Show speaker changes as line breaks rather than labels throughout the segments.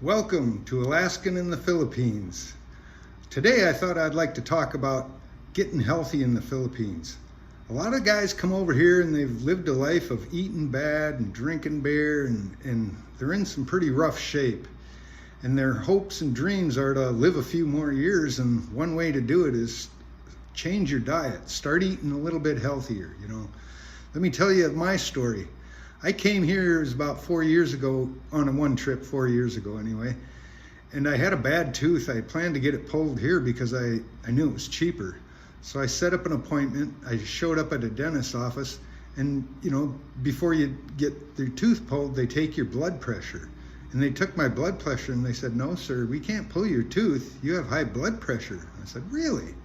Welcome to Alaskan in the Philippines. Today I thought I'd like to talk about getting healthy in the Philippines. A lot of guys come over here and they've lived a life of eating bad and drinking beer and they're in some pretty rough shape. And their hopes and dreams are to live a few more years, and one way to do it is change your diet. Start eating a little bit healthier. Let me tell you my story. I came here, it was about 4 years ago, on a one trip 4 years ago anyway, and I had a bad tooth. I planned to get it pulled here because I knew it was cheaper. So I set up an appointment. I showed up at a dentist's office, and before you get your tooth pulled, they take your blood pressure. And they took my blood pressure and they said, "No, sir, we can't pull your tooth. You have high blood pressure." I said, "Really?"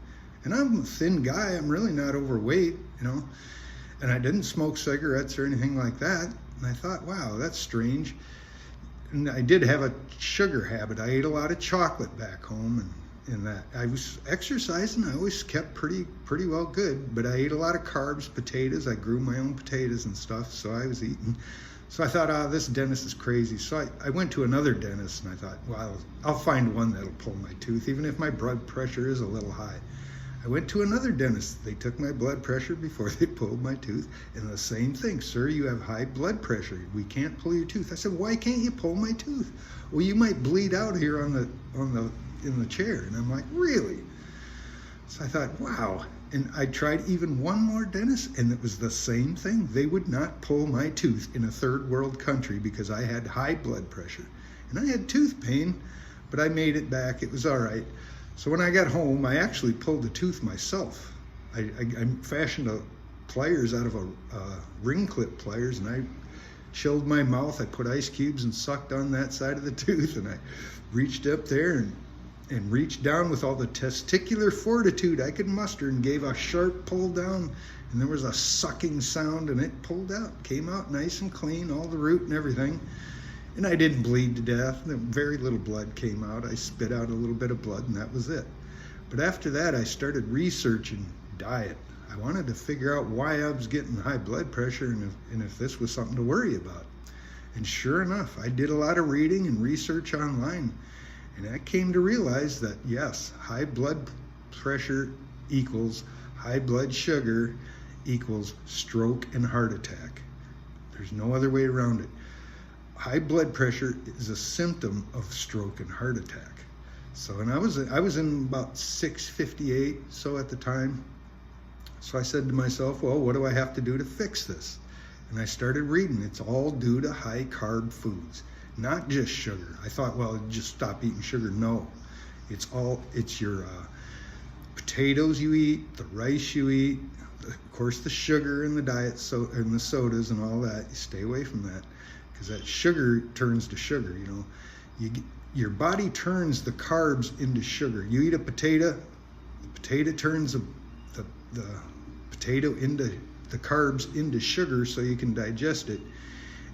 And I'm a thin guy. I'm really not overweight. And I didn't smoke cigarettes or anything like that. And I thought, wow, that's strange. And I did have a sugar habit. I ate a lot of chocolate back home, and that I was exercising. I always kept pretty well good, but I ate a lot of carbs, potatoes. I grew my own potatoes and stuff, so I was eating. So I thought, this dentist is crazy. So I went to another dentist, and I thought, well, I'll find one that'll pull my tooth, even if my blood pressure is a little high. I went to another dentist. They took my blood pressure before they pulled my tooth, and the same thing. "Sir, you have high blood pressure. We can't pull your tooth." I said, "Why can't you pull my tooth?" "Well, you might bleed out here in the chair." And I'm like, "Really?" So I thought, wow. And I tried even one more dentist, and it was the same thing. They would not pull my tooth in a third world country because I had high blood pressure. And I had tooth pain, but I made it back. It was all right. So when I got home, I actually pulled the tooth myself. I fashioned pliers out of a ring clip pliers, and I chilled my mouth. I put ice cubes and sucked on that side of the tooth, and I reached up there and reached down with all the testicular fortitude I could muster and gave a sharp pull down, and there was a sucking sound, and it pulled out, came out nice and clean, all the root and everything. And I didn't bleed to death. Very little blood came out. I spit out a little bit of blood, and that was it. But after that, I started researching diet. I wanted to figure out why I was getting high blood pressure and if this was something to worry about. And sure enough, I did a lot of reading and research online, and I came to realize that, yes, high blood pressure equals high blood sugar equals stroke and heart attack. There's no other way around it. High blood pressure is a symptom of stroke and heart attack. So, and I was in about 658 so at the time. So I said to myself, well, what do I have to do to fix this? And I started reading. It's all due to high carb foods, not just sugar. I thought, well, just stop eating sugar. No, it's your potatoes you eat, the rice you eat, of course the sugar in the diet, and the sodas and all that. You stay away from that, because that sugar turns to sugar. Your body turns the carbs into sugar. You eat a potato, the potato turns the potato into the carbs into sugar so you can digest it,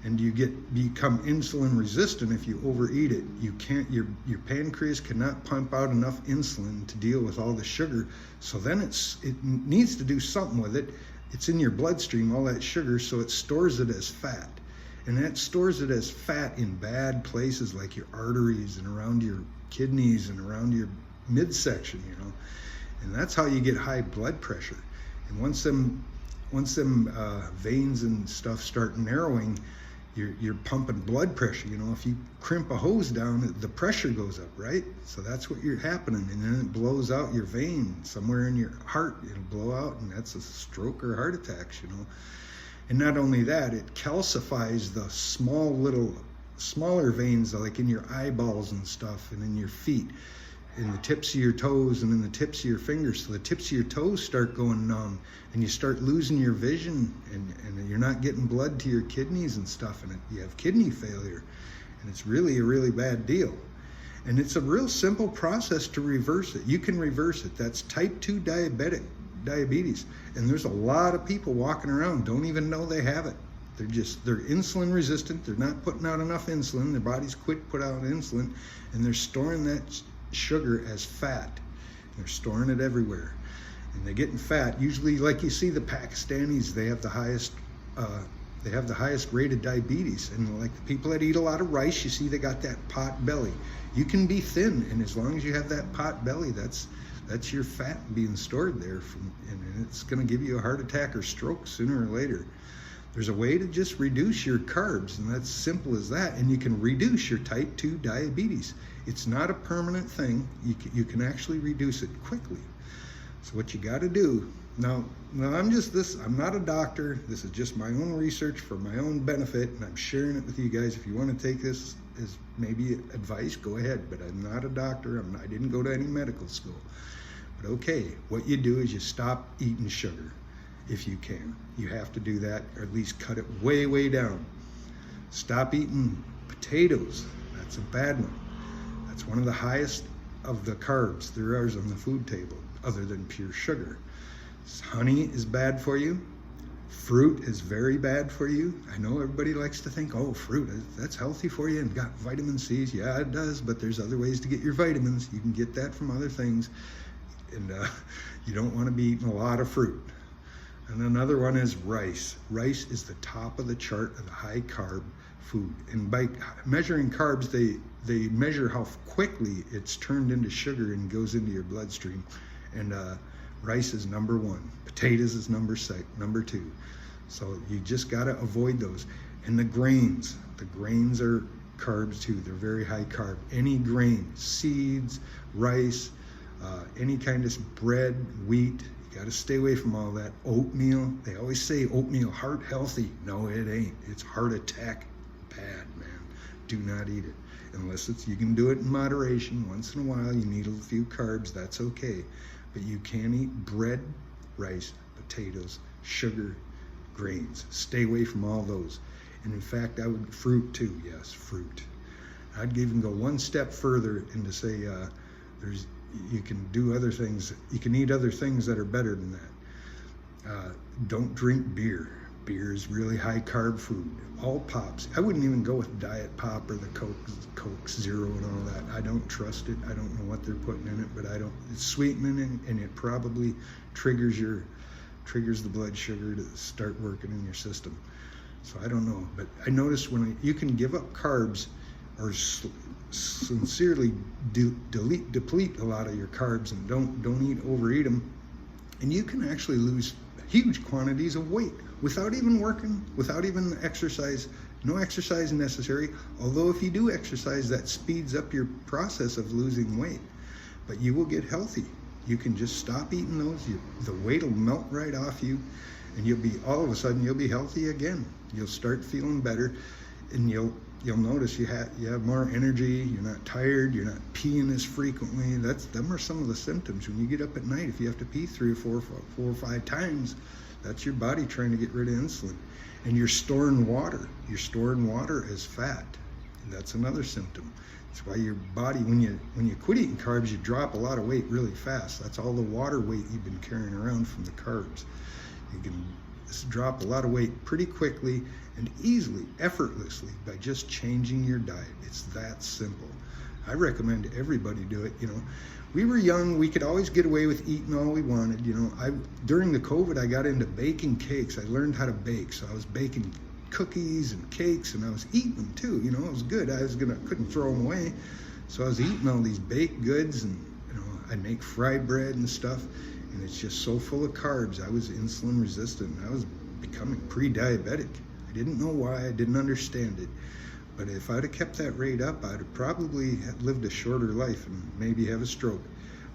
and you become insulin resistant if you overeat it. Your pancreas cannot pump out enough insulin to deal with all the sugar, so then it needs to do something with it. It's in your bloodstream, all that sugar, so it stores it as fat. And that stores it as fat in bad places like your arteries and around your kidneys and around your midsection, And that's how you get high blood pressure. And once them veins and stuff start narrowing, you're pumping blood pressure. If you crimp a hose down, the pressure goes up, right? So that's what you're happening, and then it blows out your vein somewhere in your heart. It'll blow out, and that's a stroke or heart attacks. And not only that, it calcifies the smaller veins, like in your eyeballs and stuff, and in your feet, in the tips of your toes, and in the tips of your fingers. So the tips of your toes start going numb, and you start losing your vision, and you're not getting blood to your kidneys and stuff, and you have kidney failure. And it's really a really bad deal. And it's a real simple process to reverse it. You can reverse it. That's type 2 diabetes. And there's a lot of people walking around don't even know they have it. They're insulin resistant. They're not putting out enough insulin. Their bodies quit put out insulin, and they're storing that sugar as fat. They're storing it everywhere, and they're getting fat. Usually, like you see the Pakistanis, they have the highest they have the highest rate of diabetes. And like the people that eat a lot of rice, you see they got that pot belly. You can be thin, and as long as you have that pot belly, that's your fat being stored there, and it's going to give you a heart attack or stroke sooner or later. There's a way to just reduce your carbs, and that's simple as that, and you can reduce your type 2 diabetes. It's not a permanent thing. You can actually reduce it quickly. So what you got to do, now I'm not a doctor. This is just my own research for my own benefit, and I'm sharing it with you guys. If you want to take this as maybe advice, go ahead, but I'm not a doctor. I didn't go to any medical school. But okay, what you do is you stop eating sugar if you can. You have to do that, or at least cut it way, way down. Stop eating potatoes. That's a bad one. That's one of the highest of the carbs there is on the food table, other than pure sugar. Honey is bad for you. Fruit is very bad for you. I know everybody likes to think, oh, fruit, that's healthy for you and got vitamin C's. Yeah, it does, but there's other ways to get your vitamins. You can get that from other things. And you don't want to be eating a lot of fruit. And another one is rice. Rice is the top of the chart of the high carb food. And by measuring carbs, they measure how quickly it's turned into sugar and goes into your bloodstream. And rice is number 1. Potatoes is number 2. So you just got to avoid those. And the grains are carbs too. They're very high carb. Any grain, seeds, rice, any kind of bread, wheat, you got to stay away from all that. Oatmeal, they always say oatmeal heart healthy. No, it ain't. It's heart attack bad, man. Do not eat it unless you can do it in moderation. Once in a while you need a few carbs, that's okay, but you can't eat bread, rice, potatoes, sugar, grains. Stay away from all those. And in fact, fruit too. Yes, fruit. I'd even go one step further and to say you can do other things. You can eat other things that are better than that. Don't drink beer. Beer is really high carb food. All pops. I wouldn't even go with Diet Pop or the Coke Zero and all that. I don't trust it. I don't know what they're putting in it, but it's sweetening, and it probably triggers the blood sugar to start working in your system. So I don't know, but I noticed when you can give up carbs or sincerely deplete a lot of your carbs and don't overeat them, and you can actually lose huge quantities of weight without even working, without even exercise. No exercise necessary, although if you do exercise, that speeds up your process of losing weight. But you will get healthy. You can just stop eating those. The weight will melt right off you, and all of a sudden you'll be healthy again. You'll start feeling better, and you'll notice you have more energy. You're not tired. You're not peeing as frequently. Them are some of the symptoms. When you get up at night, if you have to pee 3 or 4 or 5 times, that's your body trying to get rid of insulin. And you're storing water. You're storing water as fat. And that's another symptom. That's why your body, when you quit eating carbs, you drop a lot of weight really fast. That's all the water weight you've been carrying around from the carbs. You can drop a lot of weight pretty quickly and easily, effortlessly, by just changing your diet. It's that simple. I recommend everybody do it. We were young, we could always get away with eating all we wanted. During the COVID, I got into baking cakes. I learned how to bake, so I was baking cookies and cakes, and I was eating them too. It was good. Couldn't throw them away, so I was eating all these baked goods, and I'd make fry bread and stuff, and it's just so full of carbs. I was insulin resistant. I was becoming pre-diabetic. I didn't know why. I didn't understand it. But if I'd have kept that rate up, I'd have probably lived a shorter life and maybe have a stroke.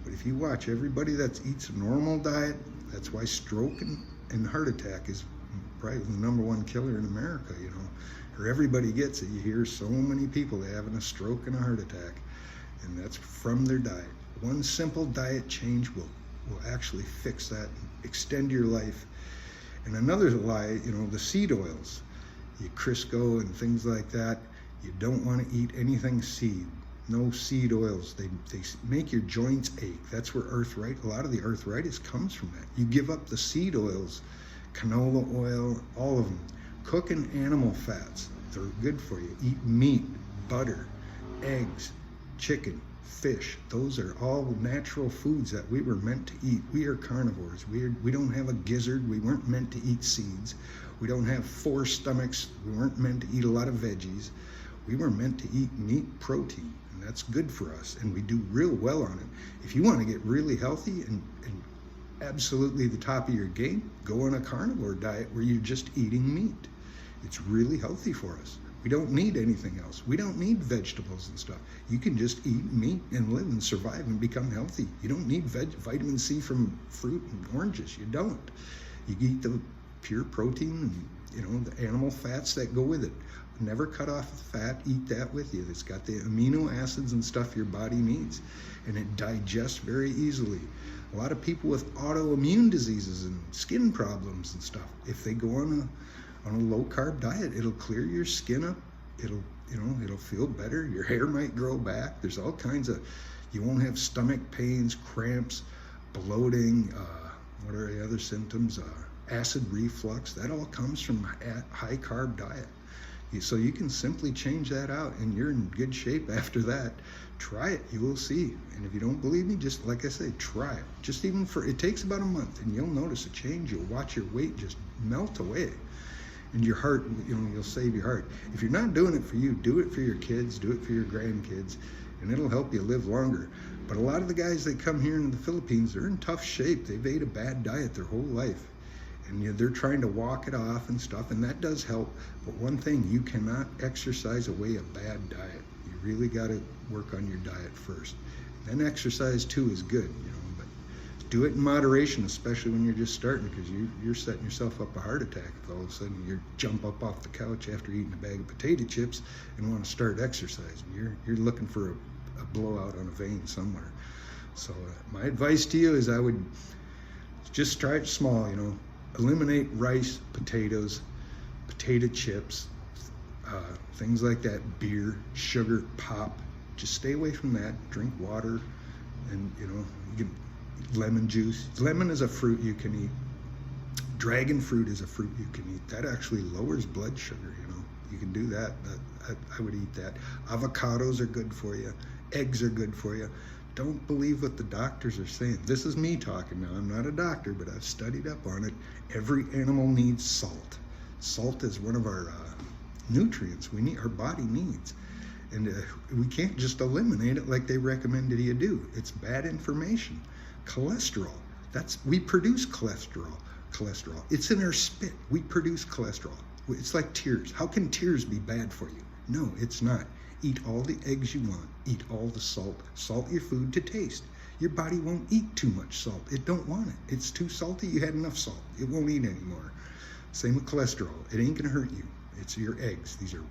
But if you watch everybody that eats a normal diet, that's why stroke and heart attack is probably the #1 killer in America, Or everybody gets it. You hear so many people having a stroke and a heart attack, and that's from their diet. One simple diet change will actually fix that, extend your life. And another lie, the seed oils, Crisco and things like that. You don't want to eat anything seed. No seed oils. They make your joints ache. That's where a lot of the arthritis comes from that. You give up the seed oils, canola oil, all of them. Cooking animal fats, they're good for you. Eat meat, butter, eggs, chicken, fish. Those are all natural foods that we were meant to eat. We are carnivores. We don't have a gizzard. We weren't meant to eat seeds. We don't have 4 stomachs. We weren't meant to eat a lot of veggies. We were meant to eat meat protein, and that's good for us, and we do real well on it. If you want to get really healthy and absolutely the top of your game, go on a carnivore diet where you're just eating meat. It's really healthy for us. We don't need anything else. We don't need vegetables and stuff. You can just eat meat and live and survive and become healthy. You don't need vitamin C from fruit and oranges. You don't. You eat the pure protein and the animal fats that go with it. Never cut off the fat, eat that with you. It's got the amino acids and stuff your body needs, and it digests very easily. A lot of people with autoimmune diseases and skin problems and stuff, if they go on a low carb diet, it'll clear your skin up. It'll feel better. Your hair might grow back. There's all kinds of, you won't have stomach pains, cramps, bloating, what are the other symptoms? Acid reflux. That all comes from a high carb diet. So you can simply change that out and you're in good shape after that. Try it, you will see. And if you don't believe me, just like I say, try it. Just even it takes about a month and you'll notice a change. You'll watch your weight just melt away. And your heart, you'll save your heart. If you're not doing it for you, do it for your kids, do it for your grandkids, and it'll help you live longer. But a lot of the guys that come here in the Philippines, they're in tough shape. They've ate a bad diet their whole life. And they're trying to walk it off and stuff, and that does help. But one thing, you cannot exercise away a bad diet. You really got to work on your diet first. Then exercise too is good, but do it in moderation, especially when you're just starting, because you're setting yourself up a heart attack if all of a sudden you jump up off the couch after eating a bag of potato chips and want to start exercising. You're looking for a blowout on a vein somewhere. So my advice to you is I would just start small, eliminate rice, potatoes, potato chips, things like that, beer, sugar, pop. Just stay away from that. Drink water, and you can lemon juice. Lemon is a fruit you can eat. Dragon fruit is a fruit you can eat. That actually lowers blood sugar. You can do that. I would eat that. Avocados are good for you. Eggs are good for you. Don't believe what the doctors are saying. This is me talking now. I'm not a doctor, but I've studied up on it. Every animal needs salt. Salt is one of our nutrients our body needs. And we can't just eliminate it like they recommended you do. It's bad information. Cholesterol. We produce cholesterol. It's in our spit. We produce cholesterol. It's like tears. How can tears be bad for you? No, it's not. Eat all the eggs you want. Eat all the salt. Salt your food to taste. Your body won't eat too much salt. It don't want it. It's too salty. You had enough salt. It won't eat anymore. Same with cholesterol. It ain't gonna hurt you. It's your eggs. These are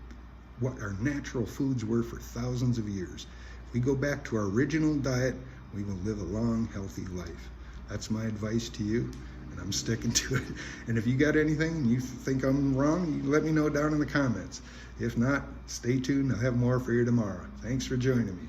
what our natural foods were for thousands of years. If we go back to our original diet, we will live a long, healthy life. That's my advice to you, and I'm sticking to it. And if you got anything and you think I'm wrong, you let me know down in the comments. If not, stay tuned. I'll have more for you tomorrow. Thanks for joining me.